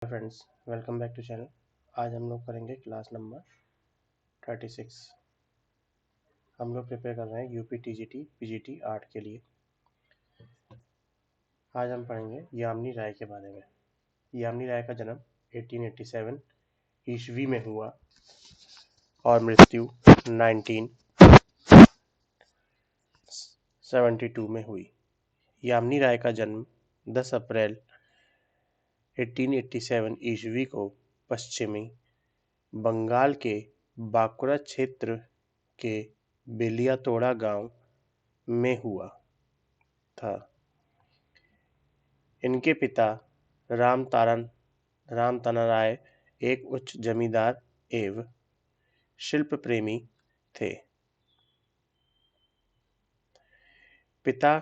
Friends, welcome back to channel. आज हम लोग करेंगे क्लास नंबर 36। हम लोग प्रिपेयर कर रहे हैं यूपी टीजीटी पीजीटी आर्ट के लिए। आज हम पढ़ेंगे यामिनी राय के बारे में। यामिनी राय का जन्म 1887 ईस्वी में हुआ और मृत्यु 1972 में हुई। यामिनी राय का जन्म 10 अप्रैल 1887 ईस्वी को पश्चिमी बंगाल के बांकुरा क्षेत्र के बेलियातोड़ा गांव में हुआ था। इनके पिता रामताना राय एक उच्च जमींदार एवं शिल्प प्रेमी थे। पिता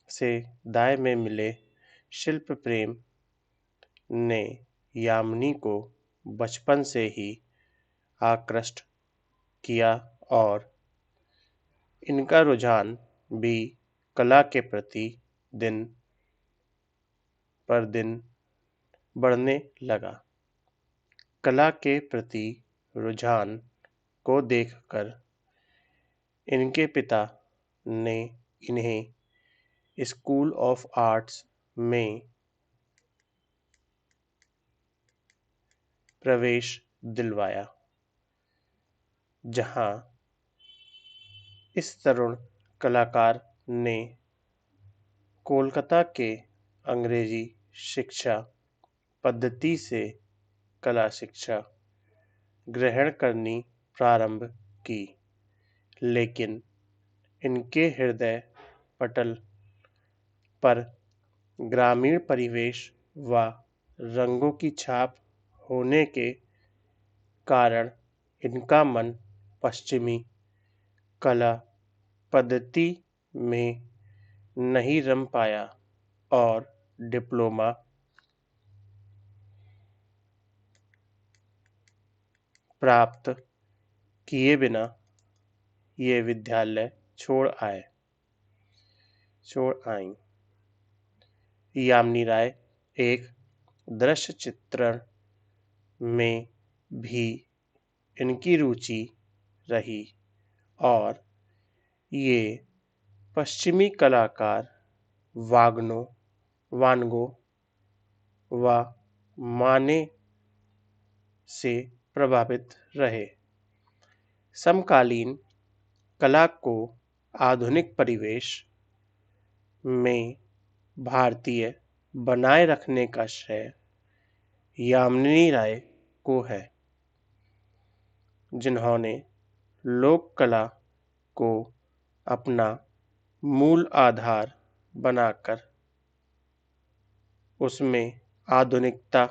से दाय में मिले शिल्प प्रेम ने यामिनी को बचपन से ही आकृष्ट किया और इनका रुझान भी कला के प्रति दिन पर दिन बढ़ने लगा। कला के प्रति रुझान को देखकर इनके पिता ने इन्हें स्कूल ऑफ आर्ट्स में प्रवेश दिलवाया, जहां इस तरुण कलाकार ने कोलकाता के अंग्रेजी शिक्षा पद्धति से कला शिक्षा ग्रहण करनी प्रारंभ की, लेकिन इनके हृदय पटल पर ग्रामीण परिवेश व रंगों की छाप होने के कारण इनका मन पश्चिमी कला पद्धति में नहीं रम पाया और डिप्लोमा प्राप्त किए बिना ये विद्यालय छोड़ आईं। यामिनी राय एक दृश्य चित्रण में भी इनकी रुचि रही और ये पश्चिमी कलाकार वानगो व माने से प्रभावित रहे। समकालीन कला को आधुनिक परिवेश में भारतीय बनाए रखने का श्रेय यामिनी राय को है, जिन्होंने लोक कला को अपना मूल आधार बनाकर उसमें आधुनिकता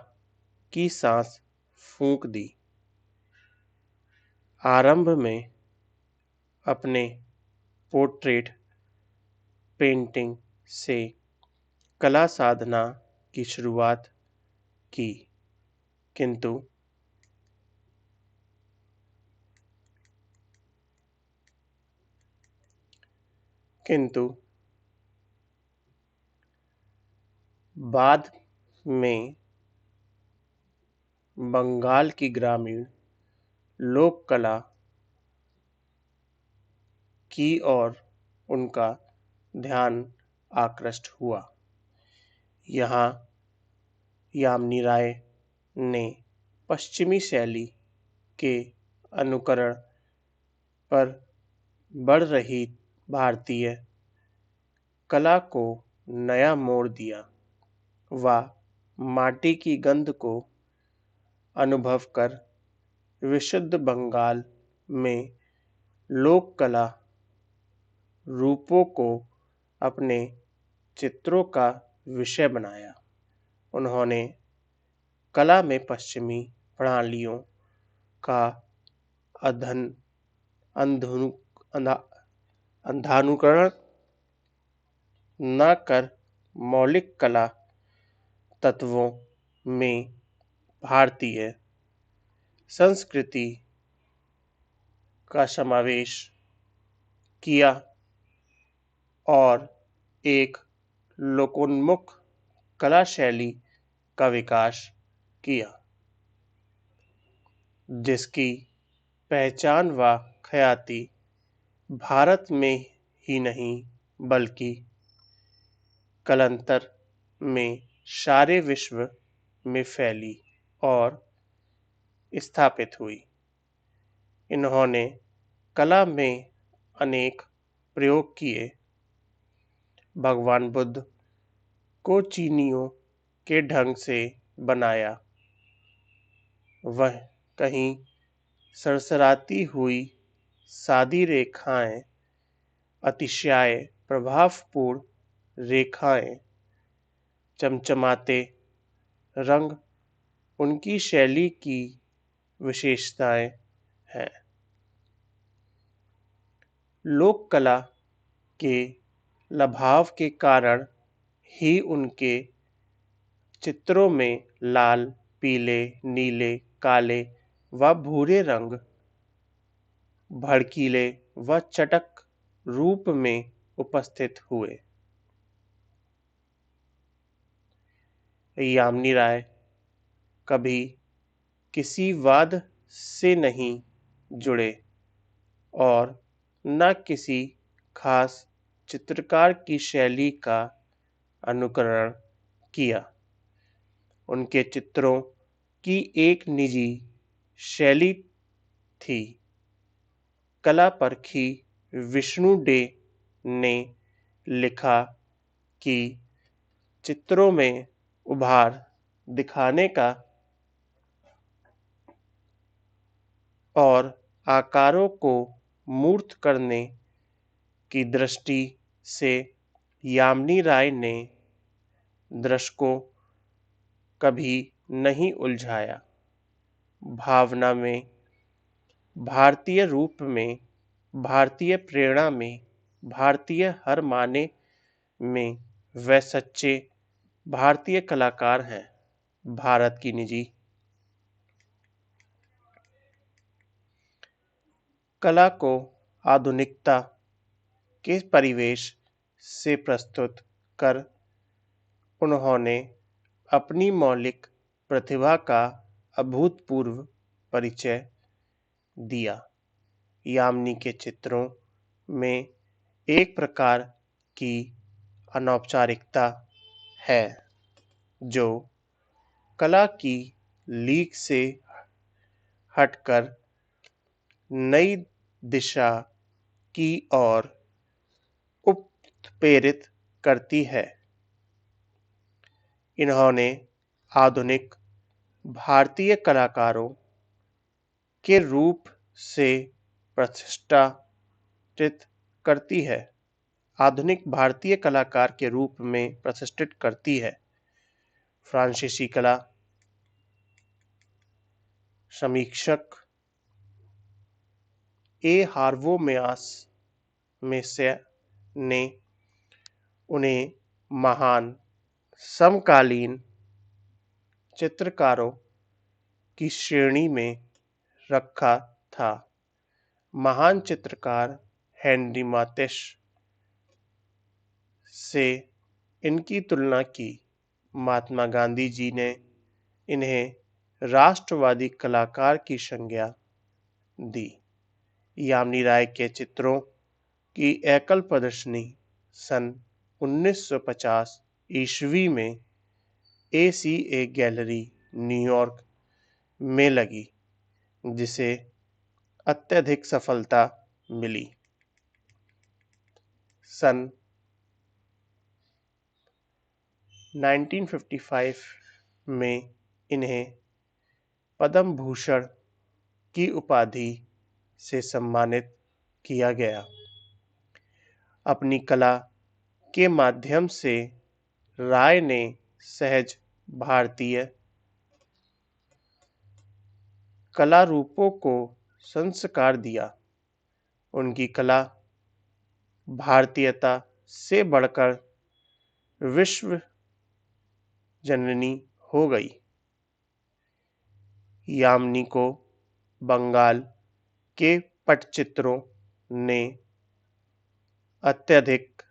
की सांस फूंक दी। आरंभ में अपने पोर्ट्रेट पेंटिंग से कला साधना की शुरुआत की, किंतु बाद में बंगाल की ग्रामीण लोक कला की ओर उनका ध्यान आकृष्ट हुआ। यहाँ यामिनी राय ने पश्चिमी शैली के अनुकरण पर बढ़ रही भारतीय कला को नया मोड़ दिया व माटी की गंध को अनुभव कर विशुद्ध बंगाल में लोक कला रूपों को अपने चित्रों का विषय बनाया। उन्होंने कला में पश्चिमी प्रणालियों का अंधानुकरण न कर मौलिक कला तत्वों में भारतीय संस्कृति का समावेश किया और एक लोकोन्मुख कला शैली का विकास किया, जिसकी पहचान व ख्याति भारत में ही नहीं बल्कि कालांतर में सारे विश्व में फैली और स्थापित हुई। इन्होंने कला में अनेक प्रयोग किए। भगवान बुद्ध को चीनियों के ढंग से बनाया। वह कहीं सरसराती हुई सादी रेखाएं, अतिशय प्रभावपूर्ण रेखाएं, चमचमाते रंग उनकी शैली की विशेषताएं हैं। लोक कला के प्रभाव के कारण ही उनके चित्रों में लाल, पीले, नीले, काले व भूरे रंग भड़कीले व चटक रूप में उपस्थित हुए। यामिनी राय कभी किसी वाद से नहीं जुड़े और न किसी खास चित्रकार की शैली का अनुकरण किया। उनके चित्रों की एक निजी शैली थी। कला परखी विष्णु डे ने लिखा कि चित्रों में उभार दिखाने का और आकारों को मूर्त करने की दृष्टि से यामिनी राय ने दर्शकों कभी नहीं उलझाया। भावना में, भारतीय रूप में, भारतीय प्रेरणा में, भारतीय हर माने में वे सच्चे भारतीय कलाकार हैं। भारत की निजी कला को आधुनिकता के परिवेश से प्रस्तुत कर उन्होंने अपनी मौलिक प्रतिभा का अभूतपूर्व परिचय दिया। यामिनी के चित्रों में एक प्रकार की अनौपचारिकता है जो कला की लीक से हटकर नई दिशा की ओर उत्प्रेरित करती है। इन्होंने आधुनिक भारतीय कलाकारों के रूप से प्रतिष्ठित करती है। आधुनिक भारतीय कलाकार के रूप में प्रतिष्ठित करती है। फ्रांसीसी कला समीक्षक ए हार्वो मेसे ने उन्हें महान समकालीन चित्रकारों की श्रेणी में रखा था। महान चित्रकार हेनरी मातेस से इनकी तुलना की। महात्मा गांधी जी ने इन्हें राष्ट्रवादी कलाकार की संज्ञा दी। यामिनी राय के चित्रों की एकल प्रदर्शनी सन 1950 ईस्वी में ACA गैलरी न्यूयॉर्क में लगी, जिसे अत्यधिक सफलता मिली। सन 1955 में इन्हें पद्म भूषण की उपाधि से सम्मानित किया गया। अपनी कला के माध्यम से राय ने सहज भारतीय कला रूपों को संस्कार दिया। उनकी कला भारतीयता से बढ़कर विश्व जननी हो गई। यामिनी को बंगाल के पटचित्रों ने अत्यधिक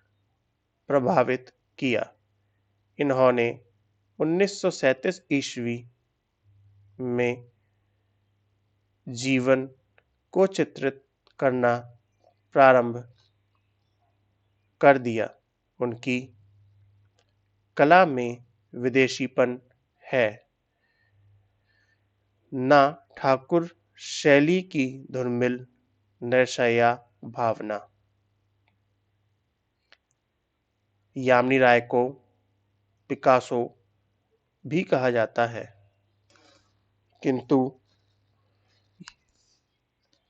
प्रभावित किया। इन्होंने 1937 ईस्वी में जीवन को चित्रित करना प्रारंभ कर दिया। उनकी कला में विदेशीपन है, ना ठाकुर शैली की धूमिल नरसैया भावना। यामिनी राय को पिकासो भी कहा जाता है, किंतु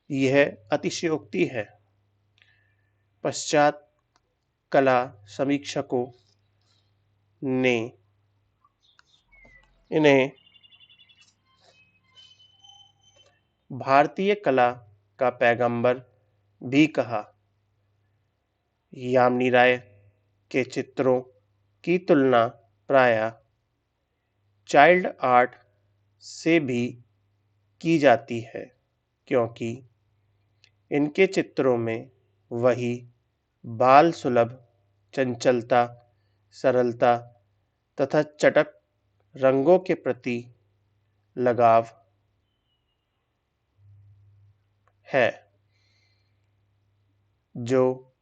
यह अतिशयोक्ति है। पश्चात कला समीक्षकों ने इन्हें भारतीय कला का पैगंबर भी कहा। यामिनी राय के चित्रों की तुलना प्रायः चाइल्ड आर्ट से भी की जाती है, क्योंकि इनके चित्रों में वही बाल सुलभ चंचलता, सरलता तथा चटक रंगों के प्रति लगाव है, जो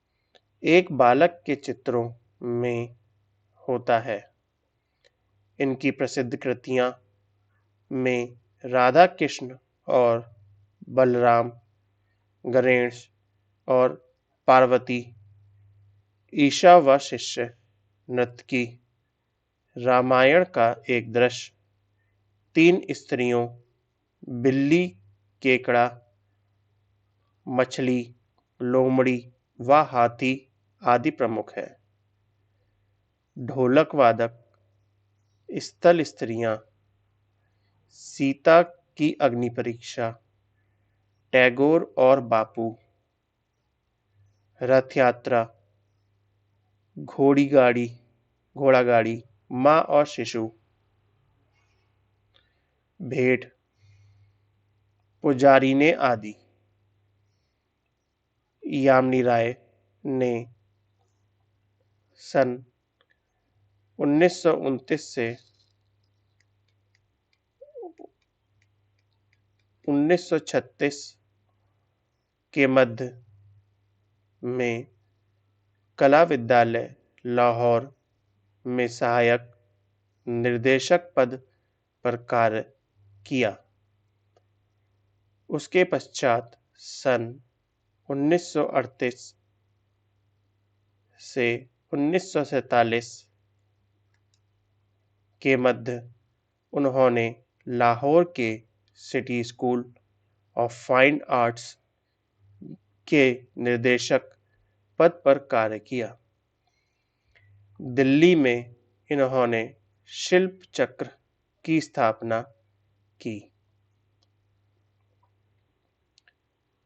एक बालक के चित्रों में होता है। इनकी प्रसिद्ध कृतियां में राधा कृष्ण और बलराम, गणेश और पार्वती, ईशा व शिष्य, नर्तकी, रामायण का एक दृश्य, 3 स्त्रियों, बिल्ली, केकड़ा, मछली, लोमड़ी व हाथी आदि प्रमुख है। ढोलक वादक, स्थल स्त्रियां, सीता की अग्नि परीक्षा, टैगोर और बापू, रथ यात्रा, घोड़ा गाड़ी, माँ और शिशु, भेंट, पुजारी ने आदि। यामिनी राय ने सन 1929 से 1936 के मध्य में कला विद्यालय लाहौर में सहायक निर्देशक पद पर कार्य किया। उसके पश्चात सन 1938 से 1947 के मध्य उन्होंने लाहौर के city school of fine arts के निर्देशक पद पर कार्य किया। दिल्ली में इन्होंने शिल्प चक्र की स्थापना की।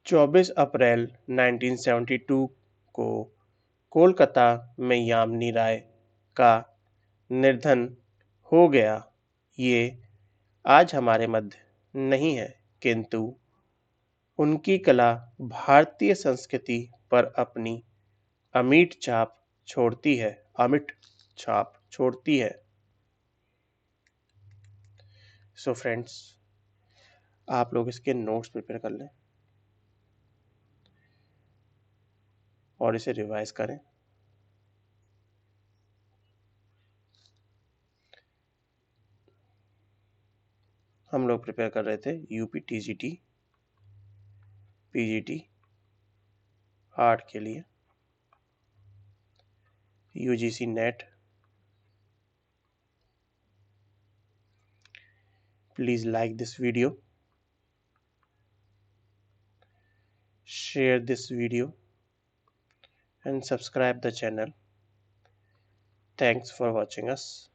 24 अप्रैल 1972 को कोलकाता में यामिनी राय का निधन हो गया। ये आज हमारे मध्य नहीं है, किंतु उनकी कला भारतीय संस्कृति पर अपनी अमिट छाप छोड़ती है। सो फ्रेंड्स, आप लोग इसके नोट्स प्रिपेयर कर लें और इसे रिवाइज करें। हम लोग प्रिपेयर कर रहे थे यूपी टीजीटी पीजीटी आर्ट के लिए, UGC net. Please like this video, share this video and subscribe the channel. Thanks for watching us.